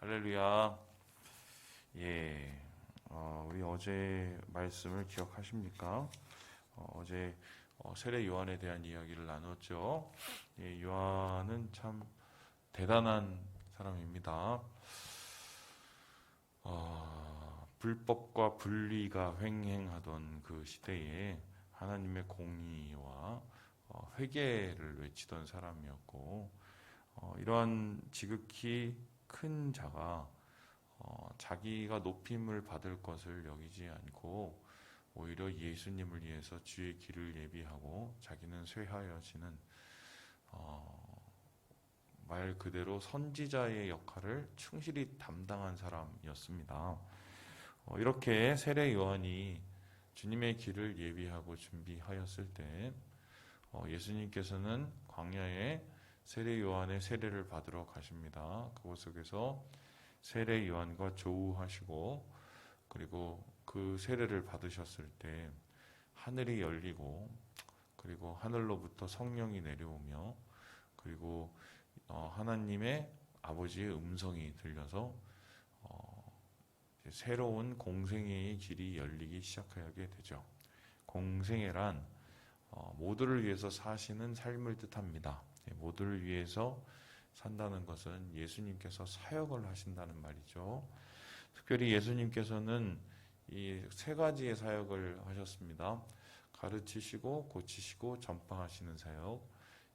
할렐루야. 예, 우리 어제 말씀을 기억하십니까? 어제 세례 요한에 대한 이야기를 나눴죠. 예, 요한은 참 대단한 사람입니다. 불법과 분리가 횡행하던 그 시대에 하나님의 공의와 회개를 외치던 사람이었고, 이러한 지극히 큰 자가 자기가 높임을 받을 것을 여기지 않고 오히려 예수님을 위해서 주의 길을 예비하고 자기는 쇠하여지는 말 그대로 선지자의 역할을 충실히 담당한 사람이었습니다. 이렇게 세례 요한이 주님의 길을 예비하고 준비하였을 때 예수님께서는 광야에 세례 요한의 세례를 받으러 가십니다. 그곳 속에서 세례 요한과 조우하시고, 그리고 그 세례를 받으셨을 때 하늘이 열리고, 그리고 하늘로부터 성령이 내려오며, 그리고 하나님의 아버지의 음성이 들려서 새로운 공생애의 길이 열리기 시작하게 되죠. 공생애란 모두를 위해서 사시는 삶을 뜻합니다. 모두를 위해서 산다는 것은 예수님께서 사역을 하신다는 말이죠. 특별히 예수님께서는 이 세 가지의 사역을 하셨습니다. 가르치시고 고치시고 전파하시는 사역.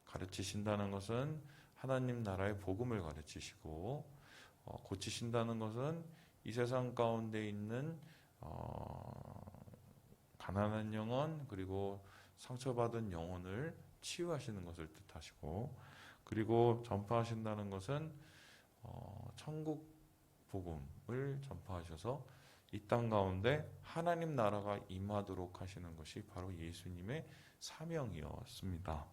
가르치신다는 것은 하나님 나라의 복음을 가르치시고, 고치신다는 것은 이 세상 가운데 있는 가난한 영혼, 그리고 상처받은 영혼을 치유하시는 것을 뜻하시고, 그리고 전파하신다는 것은 천국 복음을 전파하셔서 이 땅 가운데 하나님 나라가 임하도록 하시는 것이 바로 예수님의 사명이었습니다.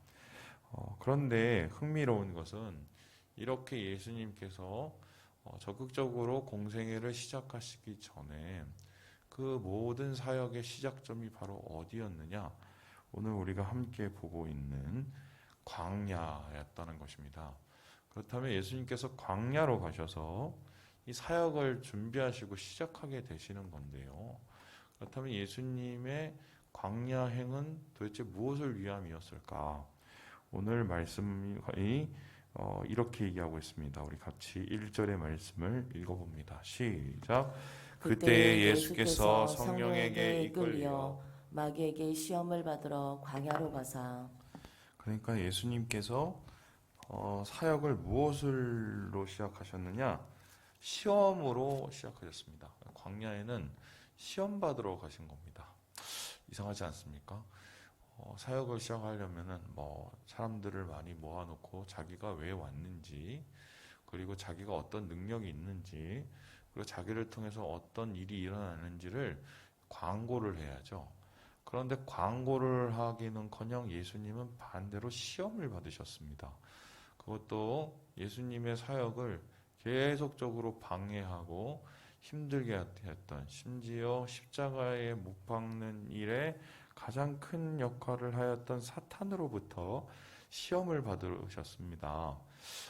그런데 흥미로운 것은 이렇게 예수님께서 적극적으로 공생애를 시작하시기 전에 그 모든 사역의 시작점이 바로 어디였느냐? 오늘 우리가 함께 보고 있는 광야였다는 것입니다. 그렇다면 예수님께서 광야로 가셔서 이 사역을 준비하시고 시작하게 되시는 건데요. 그렇다면 예수님의 광야행은 도대체 무엇을 위함이었을까? 오늘 말씀이 이렇게 얘기하고 있습니다. 우리 같이 1절의 말씀을 읽어봅니다. 시작. 그때 예수께서 성령에게 이끌려 마귀에게 시험을 받으러 광야로 가사. 그러니까 예수님께서 사역을 무엇으로 시작하셨느냐? 시험으로 시작하셨습니다. 광야에는 시험 받으러 가신 겁니다. 이상하지 않습니까? 사역을 시작하려면은 사람들을 많이 모아놓고 자기가 왜 왔는지, 그리고 자기가 어떤 능력이 있는지, 그리고 자기를 통해서 어떤 일이 일어나는지를 광고를 해야죠. 그런데 광고를 하기는커녕 예수님은 반대로 시험을 받으셨습니다. 그것도 예수님의 사역을 계속적으로 방해하고 힘들게 했던, 심지어 십자가에 못 박는 일에 가장 큰 역할을 하였던 사탄으로부터 시험을 받으셨습니다.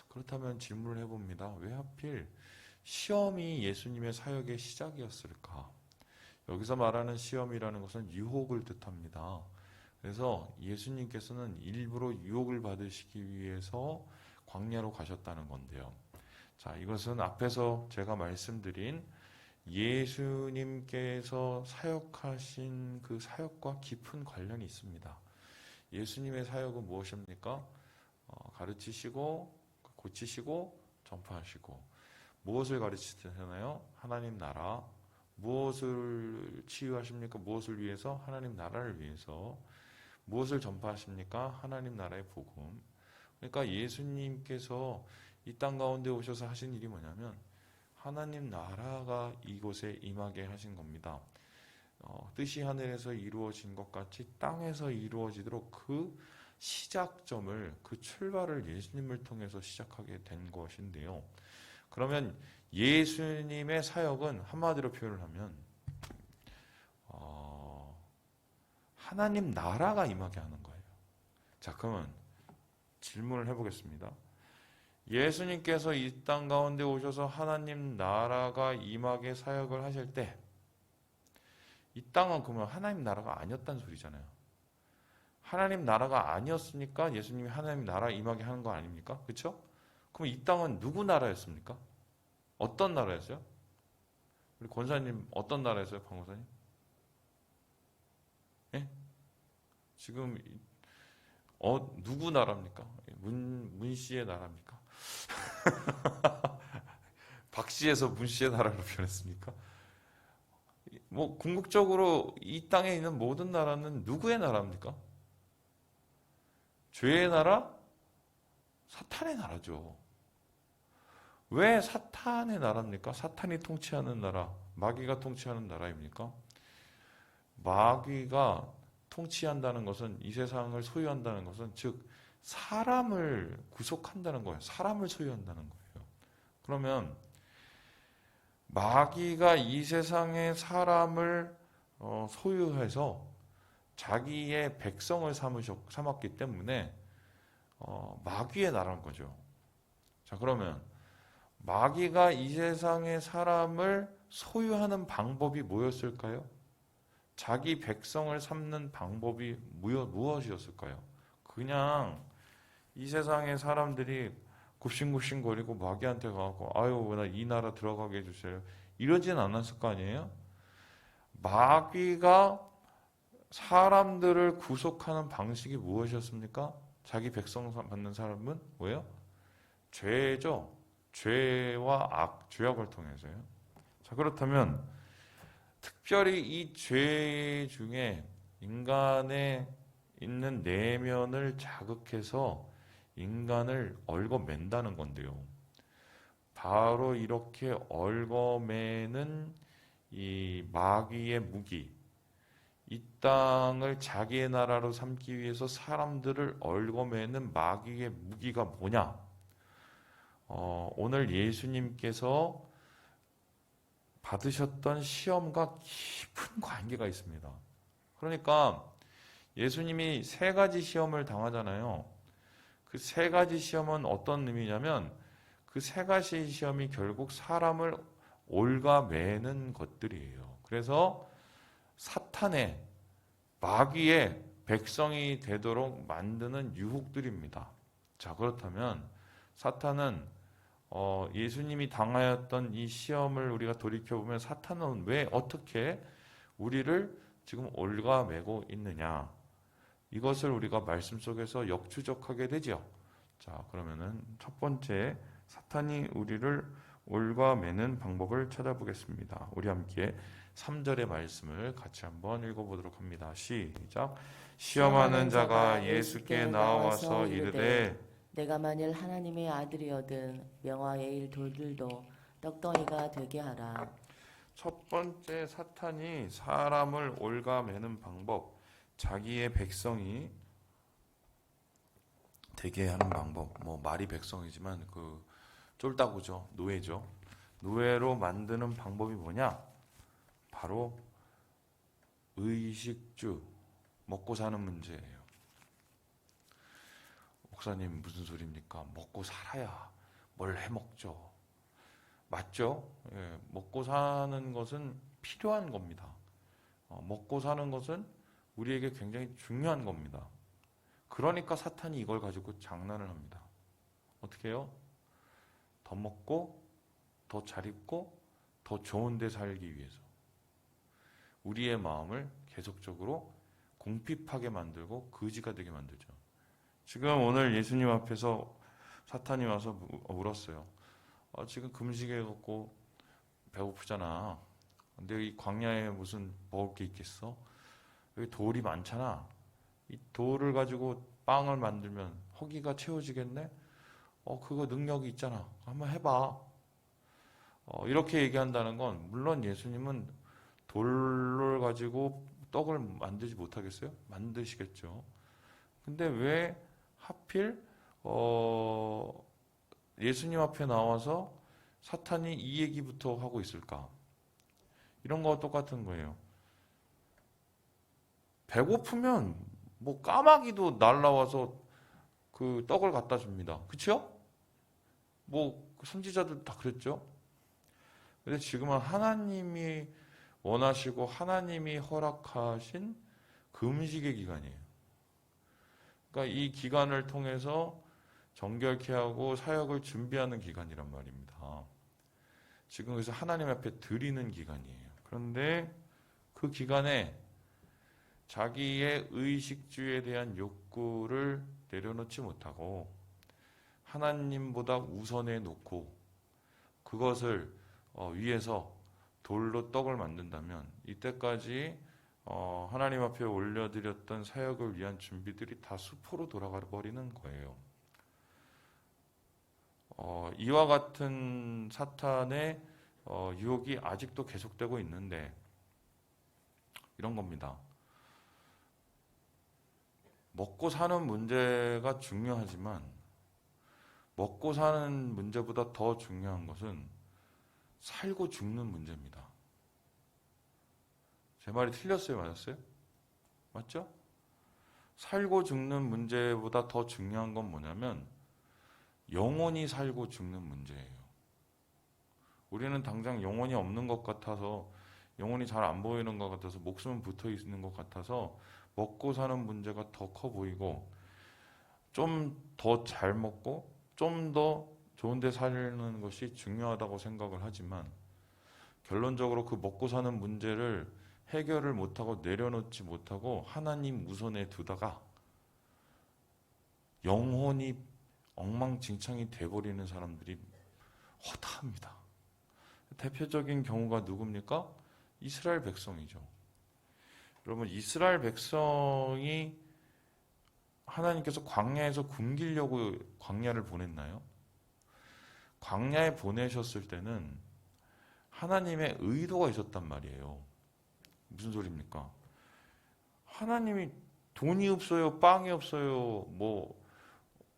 그렇다면 질문을 해봅니다. 왜 하필 시험이 예수님의 사역의 시작이었을까? 여기서 말하는 시험이라는 것은 유혹을 뜻합니다. 그래서 예수님께서는 일부러 유혹을 받으시기 위해서 광야로 가셨다는 건데요. 자, 이것은 앞에서 제가 말씀드린 예수님께서 사역하신 그 사역과 깊은 관련이 있습니다. 예수님의 사역은 무엇입니까? 가르치시고 고치시고 전파하시고. 무엇을 가르치시나요? 하나님 나라. 무엇을 치유하십니까? 무엇을 위해서? 하나님 나라를 위해서. 무엇을 전파하십니까? 하나님 나라의 복음. 그러니까 예수님께서 이 땅 가운데 오셔서 하신 일이 뭐냐면 하나님 나라가 이곳에 임하게 하신 겁니다. 뜻이 하늘에서 이루어진 것 같이 땅에서 이루어지도록 그 시작점을, 그 출발을 예수님을 통해서 시작하게 된 것인데요. 그러면 예수님의 사역은 한마디로 표현을 하면 하나님 나라가 임하게 하는 거예요. 자, 그러면 질문을 해보겠습니다. 예수님께서 이 땅 가운데 오셔서 하나님 나라가 임하게 사역을 하실 때 이 땅은 그러면 하나님 나라가 아니었다는 소리잖아요. 하나님 나라가 아니었으니까 예수님이 하나님 나라 임하게 하는 거 아닙니까? 그렇죠? 그럼 이 땅은 누구 나라였습니까? 어떤 나라였어요? 우리 권사님 어떤 나라였어요, 방고사님? 예? 지금 누구 나라입니까? 문 씨의 나라입니까? 박 씨에서 문 씨의 나라로 변했습니까? 뭐 궁극적으로 이 땅에 있는 모든 나라는 누구의 나라입니까? 죄의 나라? 사탄의 나라죠. 왜 사탄의 나라입니까? 사탄이 통치하는 나라, 마귀가 통치하는 나라입니까? 마귀가 통치한다는 것은, 이 세상을 소유한다는 것은 즉 사람을 구속한다는 거예요. 사람을 소유한다는 거예요. 그러면 마귀가 이 세상의 사람을 소유해서 자기의 백성을 삼았기 때문에 마귀의 나라는 거죠. 자, 그러면 마귀가 이 세상의 사람을 소유하는 방법이 뭐였을까요? 자기 백성을 삼는 방법이 무엇이었을까요? 그냥 이 세상의 사람들이 굽신굽신거리고 마귀한테 가고 아유 나 이 나라 들어가게 해주세요 이러진 않았을 거 아니에요? 마귀가 사람들을 구속하는 방식이 무엇이었습니까? 자기 백성 받는 사람은 뭐예요? 죄죠. 죄와 죄악을 통해서요. 자, 그렇다면 특별히 이 죄 중에 인간의 있는 내면을 자극해서 인간을 얽어맨다는 건데요. 바로 이렇게 얽어매는 이 마귀의 무기, 이 땅을 자기의 나라로 삼기 위해서 사람들을 얽어매는 마귀의 무기가 뭐냐? 오늘 예수님께서 받으셨던 시험과 깊은 관계가 있습니다. 그러니까 예수님이 세 가지 시험을 당하잖아요. 그 세 가지 시험은 어떤 의미냐면 그 세 가지 시험이 결국 사람을 옭아매는 것들이에요. 그래서 사탄의 마귀의 백성이 되도록 만드는 유혹들입니다. 자, 그렇다면 사탄은 예수님이 당하였던 이 시험을 우리가 돌이켜보면 사탄은 왜 어떻게 우리를 지금 옭아매고 있느냐, 이것을 우리가 말씀 속에서 역추적하게 되죠. 자, 그러면은 첫 번째 사탄이 우리를 옭아매는 방법을 찾아보겠습니다. 우리 함께 3절의 말씀을 같이 한번 읽어보도록 합니다. 시작. 시험하는 자가 예수께 나와서 이르되 내가 만일 하나님의 아들이거든 명화의 일 돌들도 떡덩이가 되게 하라. 첫 번째 사탄이 사람을 옭아매는 방법, 자기의 백성이 되게 하는 방법, 뭐 말이 백성이지만 그 쫄다구죠, 노예죠. 노예로 만드는 방법이 뭐냐? 바로 의식주, 먹고 사는 문제예요. 목사님 무슨 소리입니까? 먹고 살아야 뭘 해먹죠. 맞죠? 예, 먹고 사는 것은 필요한 겁니다. 먹고 사는 것은 우리에게 굉장히 중요한 겁니다. 그러니까 사탄이 이걸 가지고 장난을 합니다. 어떻게 해요? 더 먹고 더 잘 입고 더 좋은 데 살기 위해서 우리의 마음을 계속적으로 궁핍하게 만들고 거지가 되게 만들죠. 지금 오늘 예수님 앞에서 사탄이 와서 물었어요. 지금 금식해갖고 배고프잖아. 근데 이 광야에 무슨 먹을 게 있겠어? 여기 돌이 많잖아. 이 돌을 가지고 빵을 만들면 허기가 채워지겠네? 그거 능력이 있잖아. 한번 해봐. 이렇게 얘기한다는 건 물론 예수님은 돌을 가지고 떡을 만들지 못하겠어요? 만드시겠죠. 근데 왜 하필 예수님 앞에 나와서 사탄이 이 얘기부터 하고 있을까? 이런 거와 똑같은 거예요. 배고프면 뭐 까마귀도 날라와서 그 떡을 갖다 줍니다. 그렇죠? 뭐 선지자들 다 그랬죠. 근데 지금은 하나님이 원하시고 하나님이 허락하신 금식의 기간이에요. 그러니까 이 기간을 통해서 정결케 하고 사역을 준비하는 기간이란 말입니다. 지금 그래서 하나님 앞에 드리는 기간이에요. 그런데 그 기간에 자기의 의식주에 대한 욕구를 내려놓지 못하고 하나님보다 우선해 놓고 그것을 위해서 돌로 떡을 만든다면 이때까지 하나님 앞에 올려드렸던 사역을 위한 준비들이 다 수포로 돌아가 버리는 거예요. 이와 같은 사탄의 유혹이 아직도 계속되고 있는데 이런 겁니다. 먹고 사는 문제가 중요하지만 먹고 사는 문제보다 더 중요한 것은 살고 죽는 문제입니다. 제 말이 틀렸어요? 맞았어요? 맞죠? 살고 죽는 문제보다 더 중요한 건 뭐냐면 영혼이 살고 죽는 문제예요. 우리는 당장 영혼이 없는 것 같아서 영혼이 잘 안 보이는 것 같아서 목숨은 붙어 있는 것 같아서 먹고 사는 문제가 더 커 보이고 좀 더 잘 먹고 좀 더 좋은 데 사는 것이 중요하다고 생각을 하지만 결론적으로 그 먹고 사는 문제를 해결을 못하고 내려놓지 못하고 하나님 우선에 두다가 영혼이 엉망진창이 돼버리는 사람들이 허다합니다. 대표적인 경우가 누굽니까? 이스라엘 백성이죠. 여러분, 이스라엘 백성이 하나님께서 광야에서 굶기려고 광야를 보냈나요? 광야에 보내셨을 때는 하나님의 의도가 있었단 말이에요. 무슨 소리입니까? 하나님이 돈이 없어요, 빵이 없어요, 뭐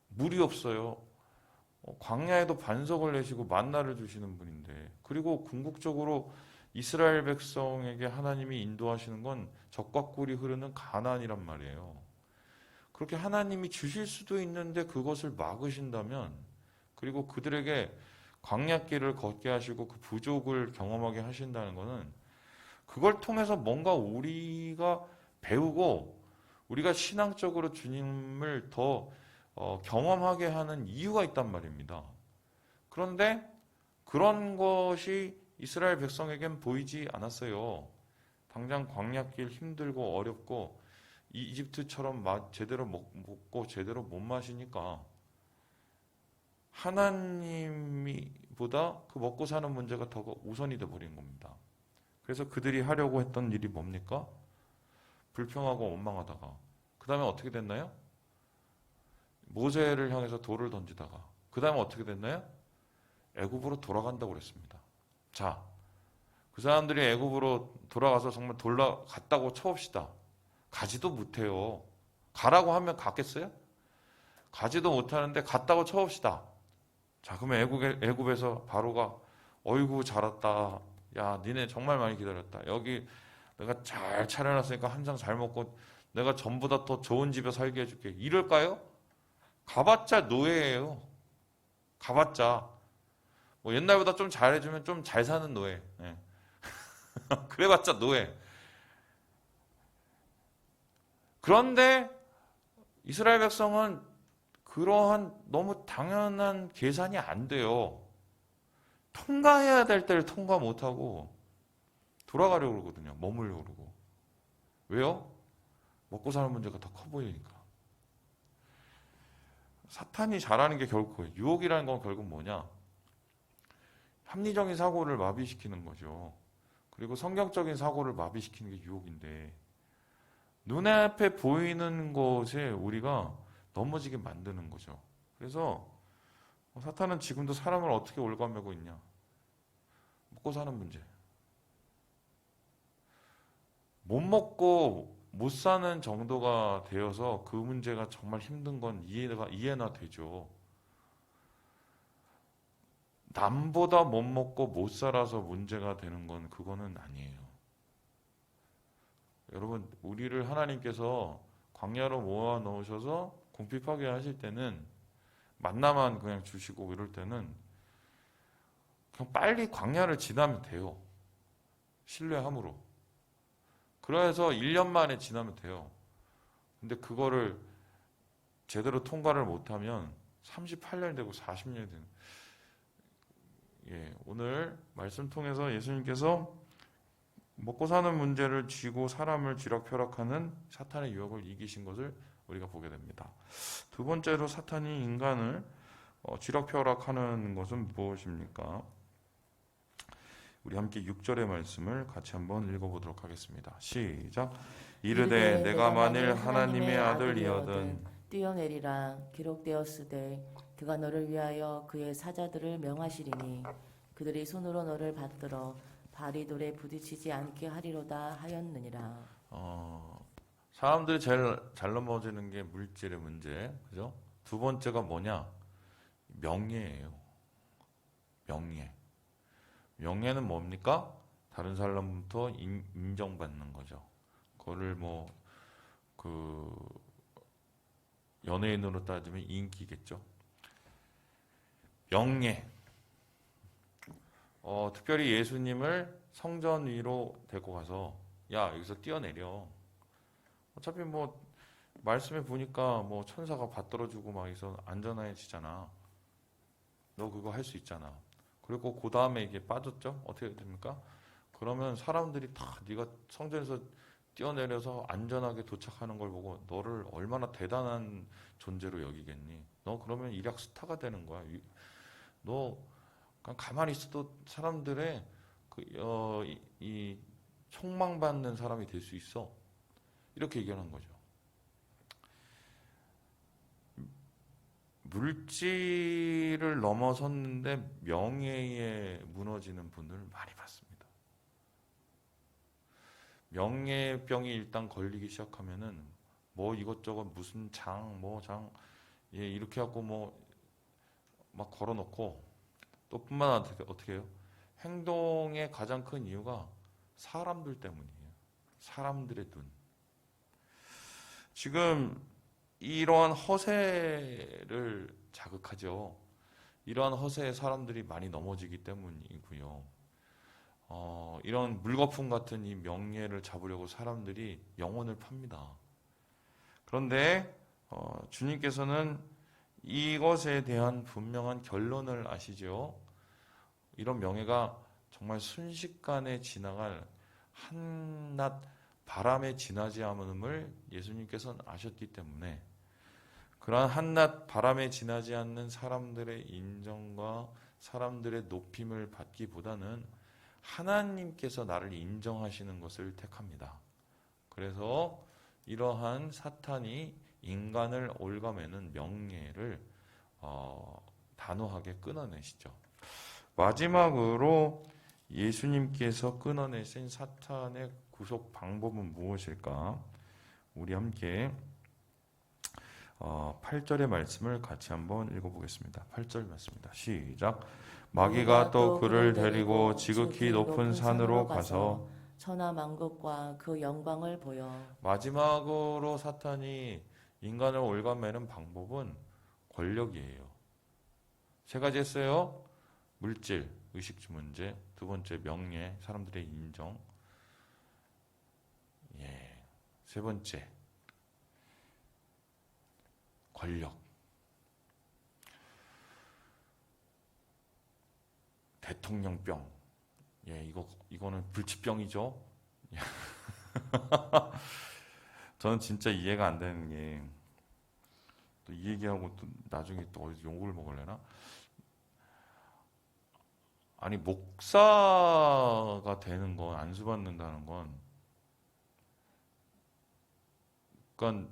물이 없어요. 광야에도 반석을 내시고 만나를 주시는 분인데, 그리고 궁극적으로 이스라엘 백성에게 하나님이 인도하시는 건 적과 꿀이 흐르는 가나안이란 말이에요. 그렇게 하나님이 주실 수도 있는데 그것을 막으신다면, 그리고 그들에게 광야길을 걷게 하시고 그 부족을 경험하게 하신다는 것은 그걸 통해서 뭔가 우리가 배우고 우리가 신앙적으로 주님을 더 경험하게 하는 이유가 있단 말입니다. 그런데 그런 것이 이스라엘 백성에겐 보이지 않았어요. 당장 광야길 힘들고 어렵고 이집트처럼 제대로 먹고 제대로 못 마시니까 하나님보다 그 먹고 사는 문제가 더 우선이 돼버린 겁니다. 그래서 그들이 하려고 했던 일이 뭡니까? 불평하고 원망하다가 그 다음에 어떻게 됐나요? 모세를 향해서 돌을 던지다가 그 다음에 어떻게 됐나요? 애굽으로 돌아간다고 그랬습니다. 자, 그 사람들이 애굽으로 돌아가서 정말 돌아갔다고 쳐봅시다. 가지도 못해요. 가라고 하면 갔겠어요? 가지도 못하는데 갔다고 쳐봅시다. 자, 그러면 애굽에서 바로가 어이구 잘 왔다. 야, 니네 정말 많이 기다렸다. 여기 내가 잘 차려놨으니까 한 상 잘 먹고 내가 전보다 더 좋은 집에 살게 해줄게. 이럴까요? 가봤자 노예예요. 가봤자 뭐 옛날보다 좀 잘해주면 좀 잘 사는 노예. 네. 그래봤자 노예. 그런데 이스라엘 백성은 그러한 너무 당연한 계산이 안 돼요. 통과해야 될 때를 통과 못하고 돌아가려고 그러거든요. 머물려고 그러고. 왜요? 먹고 사는 문제가 더 커 보이니까. 사탄이 잘하는 게 결국 그거예요. 유혹이라는 건 결국 뭐냐? 합리적인 사고를 마비시키는 거죠. 그리고 성경적인 사고를 마비시키는 게 유혹인데 눈에 앞에 보이는 것에 우리가 넘어지게 만드는 거죠. 그래서 사탄은 지금도 사람을 어떻게 올가매고 있냐? 먹고 사는 문제. 못 먹고 못 사는 정도가 되어서 그 문제가 정말 힘든 건 이해나 되죠. 남보다 못 먹고 못 살아서 문제가 되는 건 그거는 아니에요. 여러분, 우리를 하나님께서 광야로 모아 넣으셔서 궁핍하게 하실 때는 만나만 그냥 주시고 이럴 때는 그냥 빨리 광야를 지나면 돼요. 신뢰함으로. 그래서 1년 만에 지나면 돼요. 근데 그거를 제대로 통과를 못하면 38년이 되고 40년이 되는. 예, 오늘 말씀 통해서 예수님께서 먹고 사는 문제를 쥐고 사람을 쥐락펴락하는 사탄의 유혹을 이기신 것을 우리가 보게 됩니다. 두 번째로 사탄이 인간을 쥐락펴락하는 것은 무엇입니까? 우리 함께 6절의 말씀을 같이 한번 읽어보도록 하겠습니다. 시작. 이르되 내가 만일 하나님의 아들이거든 뛰어내리라. 기록되었으되 그가 너를 위하여 그의 사자들을 명하시리니 그들이 손으로 너를 받들어 발이 돌에 부딪히지 않게 하리로다 하였느니라. 사람들이 제일 잘 넘어지는 게 물질의 문제, 그죠? 두 번째가 뭐냐? 명예예요. 명예. 명예는 뭡니까? 다른 사람부터 인정받는 거죠. 그거를 연예인으로 따지면 인기겠죠. 명예. 특별히 예수님을 성전 위로 데리고 가서 야, 여기서 뛰어내려. 어차피 말씀에 보니까 천사가 받들어주고 막 해서 안전해지잖아. 너 그거 할 수 있잖아. 그리고 그 다음에 이게 빠졌죠? 어떻게 됩니까? 그러면 사람들이 다 네가 성전에서 뛰어내려서 안전하게 도착하는 걸 보고 너를 얼마나 대단한 존재로 여기겠니? 너 그러면 일약 스타가 되는 거야. 너 그냥 가만히 있어도 사람들의 이 총망받는 사람이 될 수 있어. 이렇게 얘기하는 거죠. 물질을 넘어섰는데 명예에 무너지는 분을 많이 봤습니다. 명예병이 일단 걸리기 시작하면은 이것저것 무슨 예, 이렇게 하고 막 걸어놓고 또 뿐만 아니라 어떻게 해요? 행동의 가장 큰 이유가 사람들 때문이에요. 사람들의 눈. 지금 이러한 허세를 자극하죠. 이러한 허세에 사람들이 많이 넘어지기 때문이고요. 이런 물거품 같은 이 명예를 잡으려고 사람들이 영혼을 팝니다. 그런데 주님께서는 이것에 대한 분명한 결론을 아시죠? 이런 명예가 정말 순식간에 지나갈 한낱 바람에 지나지 않음을 예수님께서는 아셨기 때문에 그러한 한낱 바람에 지나지 않는 사람들의 인정과 사람들의 높임을 받기보다는 하나님께서 나를 인정하시는 것을 택합니다. 그래서 이러한 사탄이 인간을 올가매는 명예를 단호하게 끊어내시죠. 마지막으로 예수님께서 끊어내신 사탄의 구속 방법은 무엇일까? 우리 함께 8절의 말씀을 같이 한번 읽어보겠습니다. 8절 말씀입니다. 시작. 마귀가 또 그를 데리고 지극히 높은 산으로 가서 천하 만국과 그 영광을 보여. 마지막으로 사탄이 인간을 올가매는 방법은 권력이에요. 세 가지 했어요. 물질, 의식주 문제. 두 번째 명예, 사람들의 인정. 예. 세 번째 권력. 대통령병. 예, 이거는 불치병이죠. 저는 진짜 이해가 안 되는 게, 또 이 얘기하고 또 나중에 또 어디서 욕을 먹으려나? 아니, 목사가 되는 건, 안수받는다는 건, 그러니까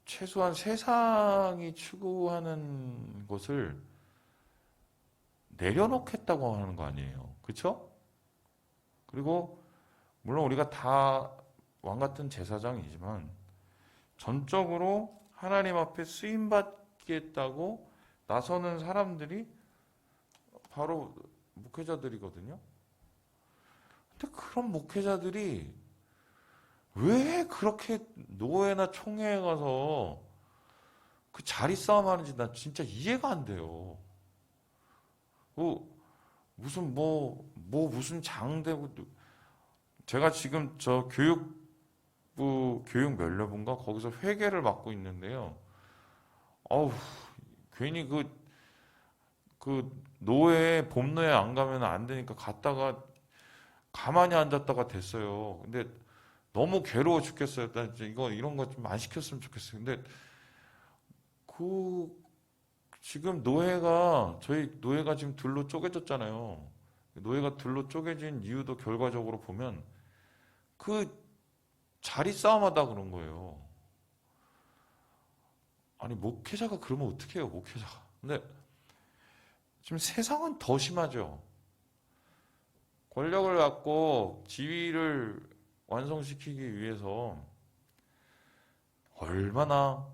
최소한 세상이 추구하는 것을 내려놓겠다고 하는 거 아니에요. 그렇죠? 그리고 물론 우리가 다 왕같은 제사장이지만 전적으로 하나님 앞에 쓰임받겠다고 나서는 사람들이 바로 목회자들이거든요. 근데 그런 목회자들이 왜 그렇게 노회나 총회에 가서 그 자리 싸움 하는지 나 진짜 이해가 안 돼요. 무슨 무슨 장되고 제가 지금 저 교육부 교육면접인가 거기서 회계를 맡고 있는데요. 어우 괜히 그 노예 봄노예 안 가면 안 되니까 갔다가 가만히 앉았다가 됐어요. 근데 너무 괴로워 죽겠어요. 나 이제 이런 거 좀 안 시켰으면 좋겠어요. 근데 그 지금 저희 노예가 지금 둘로 쪼개졌잖아요. 노예가 둘로 쪼개진 이유도 결과적으로 보면 그 자리 싸움하다 그런 거예요. 아니 목회자가 그러면 어떻게 해요, 목회자가. 근데 지금 세상은 더 심하죠. 권력을 갖고 지위를 완성시키기 위해서 얼마나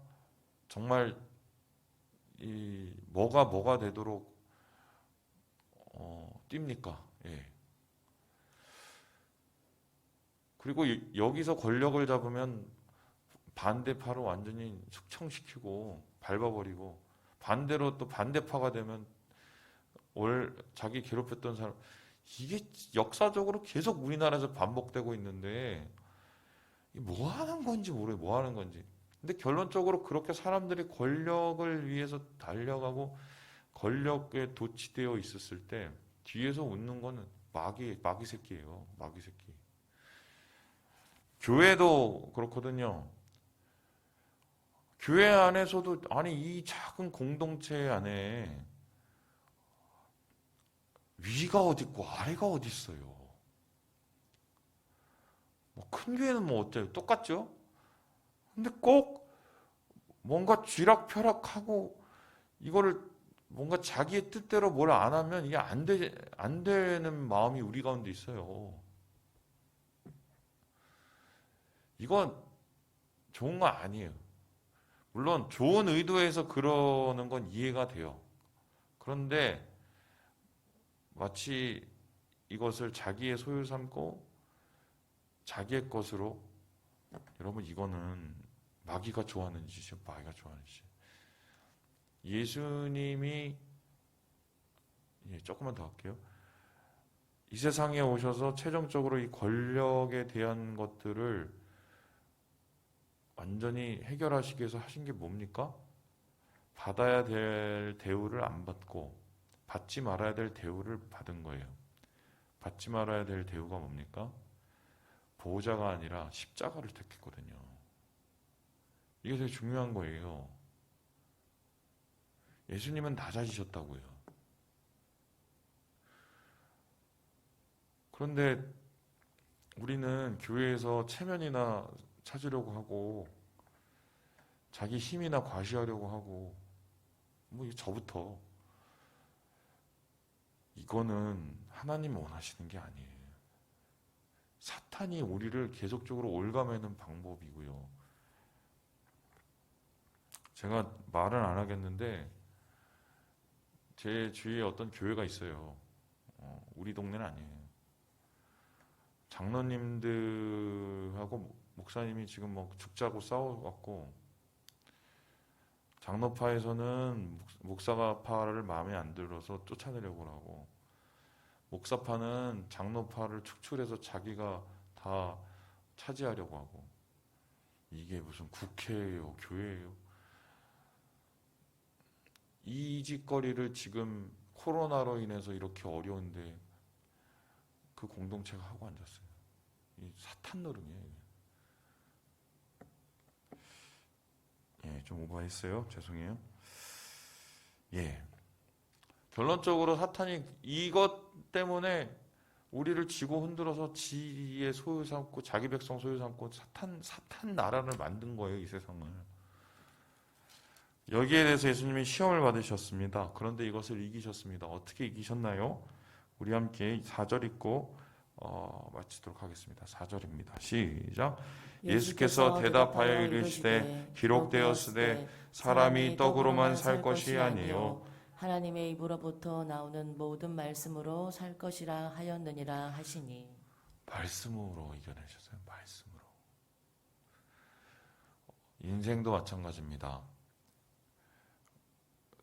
정말 이 뭐가 되도록 뜁니까? 예. 그리고 여기서 권력을 잡으면 반대파로 완전히 숙청시키고 밟아버리고 반대로 또 반대파가 되면 자기 괴롭혔던 사람 이게 역사적으로 계속 우리나라에서 반복되고 있는데 뭐 하는 건지 모르겠어요. 뭐 하는 건지. 근데 결론적으로 그렇게 사람들이 권력을 위해서 달려가고 권력에 도취되어 있었을 때 뒤에서 웃는 거는 마귀 새끼예요. 마귀 새끼. 교회도 그렇거든요. 교회 안에서도 아니 이 작은 공동체 안에 위가 어디 있고 아래가 어디 있어요. 뭐 큰 교회는 뭐 어때요? 똑같죠? 근데 꼭 뭔가 쥐락펴락하고 이거를 뭔가 자기의 뜻대로 뭘 안 하면 이게 안 되는 마음이 우리 가운데 있어요. 이건 좋은 거 아니에요. 물론 좋은 의도에서 그러는 건 이해가 돼요. 그런데 마치 이것을 자기의 소유 삼고 자기의 것으로 여러분 이거는 마귀가 좋아하는 짓이요. 마귀가 좋아하는 짓. 예수님이 조금만 더 할게요. 이 세상에 오셔서 최종적으로 이 권력에 대한 것들을 완전히 해결하시기 위해서 하신 게 뭡니까? 받아야 될 대우를 안 받고 받지 말아야 될 대우를 받은 거예요. 받지 말아야 될 대우가 뭡니까? 보호자가 아니라 십자가를 택했거든요. 이게 되게 중요한 거예요. 예수님은 낮아지셨다고요. 그런데 우리는 교회에서 체면이나 찾으려고 하고 자기 힘이나 과시하려고 하고 뭐 저부터 이거는 하나님 원하시는 게 아니에요. 사탄이 우리를 계속적으로 올가매는 방법이고요. 제가 말은 안 하겠는데 제 주위에 어떤 교회가 있어요. 우리 동네는 아니에요. 장로님들하고 목사님이 지금 뭐 죽자고 싸워갖고 장로파에서는 목사파를 마음에 안 들어서 쫓아내려고 하고 목사파는 장로파를 축출해서 자기가 다 차지하려고 하고 이게 무슨 국회예요, 교회예요? 이 짓거리를 지금 코로나로 인해서 이렇게 어려운데 그 공동체가 하고 앉았어요. 이 사탄 노름이에요. 좀 오버했어요. 죄송해요. 결론적으로 사탄이 이것 때문에 우리를 쥐고 흔들어서 지의 소유 삼고 자기 백성 소유 삼고 사탄 나라를 만든 거예요. 이 세상을. 여기에 대해서 예수님이 시험을 받으셨습니다. 그런데 이것을 이기셨습니다. 어떻게 이기셨나요? 우리 함께 4절 읽고 마치도록 하겠습니다. 4절입니다. 시작. 예수께서 대답하여 이르시되 기록되었으되 사람이 떡으로만 살 것이 아니요 하나님의 입으로부터 나오는 모든 말씀으로 살 것이라 하였느니라 하시니. 말씀으로 이겨내셨어요. 말씀으로. 인생도 마찬가지입니다.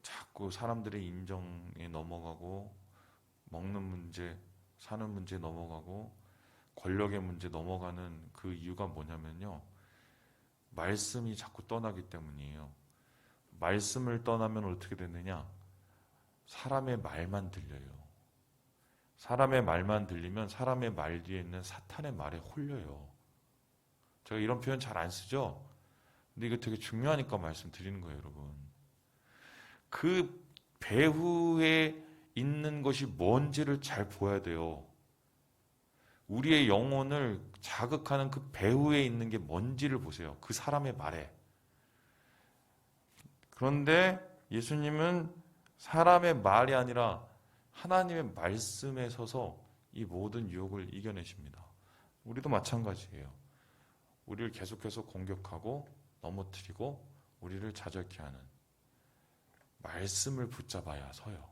자꾸 사람들의 인정에 넘어가고 먹는 문제, 사는 문제 넘어가고 권력의 문제 넘어가는 그 이유가 뭐냐면요. 말씀이 자꾸 떠나기 때문이에요. 말씀을 떠나면 어떻게 되느냐? 사람의 말만 들려요. 사람의 말만 들리면 사람의 말 뒤에 있는 사탄의 말에 홀려요. 제가 이런 표현 잘 안 쓰죠? 근데 이거 되게 중요하니까 말씀드리는 거예요, 여러분. 그 배후에 있는 것이 뭔지를 잘 보아야 돼요. 우리의 영혼을 자극하는 그 배후에 있는 게 뭔지를 보세요. 그 사람의 말에. 그런데 예수님은 사람의 말이 아니라 하나님의 말씀에 서서 이 모든 유혹을 이겨내십니다. 우리도 마찬가지예요. 우리를 계속해서 공격하고 넘어뜨리고 우리를 좌절케 하는 말씀을 붙잡아야 서요.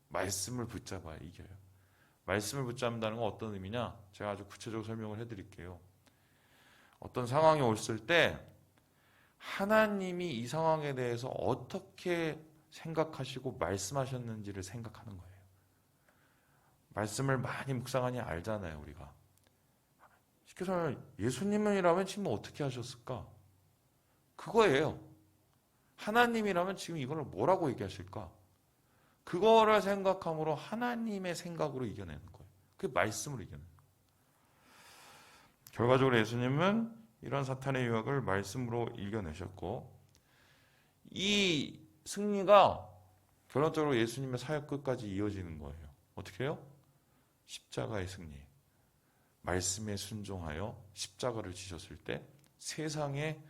말씀을 붙잡아야 이겨요. 말씀을 붙잡는다는 건 어떤 의미냐? 제가 아주 구체적으로 설명을 해드릴게요. 어떤 상황이 왔을 때 하나님이 이 상황에 대해서 어떻게 생각하시고 말씀하셨는지를 생각하는 거예요. 말씀을 많이 묵상하니 알잖아요, 우리가. 쉽게 설명하면 예수님이라면 지금 어떻게 하셨을까? 그거예요. 하나님이라면 지금 이걸 뭐라고 얘기하실까? 그거를 생각함으로 하나님의 생각으로 이겨내는 거예요. 그게 말씀으로 이겨내는 거예요. 결과적으로 예수님은 이런 사탄의 유혹을 말씀으로 이겨내셨고 이 승리가 결론적으로 예수님의 사역 끝까지 이어지는 거예요. 어떻게 해요? 십자가의 승리. 말씀에 순종하여 십자가를 지셨을 때 세상의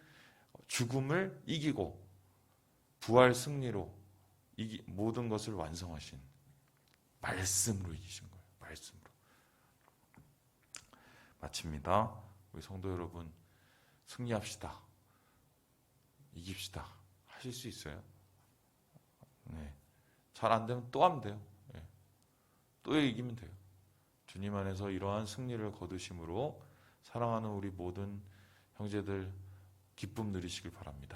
죽음을 이기고 부활 승리로 모든 것을 완성하신 말씀으로 이기신 거예요. 말씀으로. 마칩니다. 우리 성도 여러분 승리합시다. 이깁시다. 하실 수 있어요? 네. 잘 안 되면 또 하면 돼요. 네. 또 이기면 돼요. 주님 안에서 이러한 승리를 거두심으로 사랑하는 우리 모든 형제들 기쁨 누리시길 바랍니다.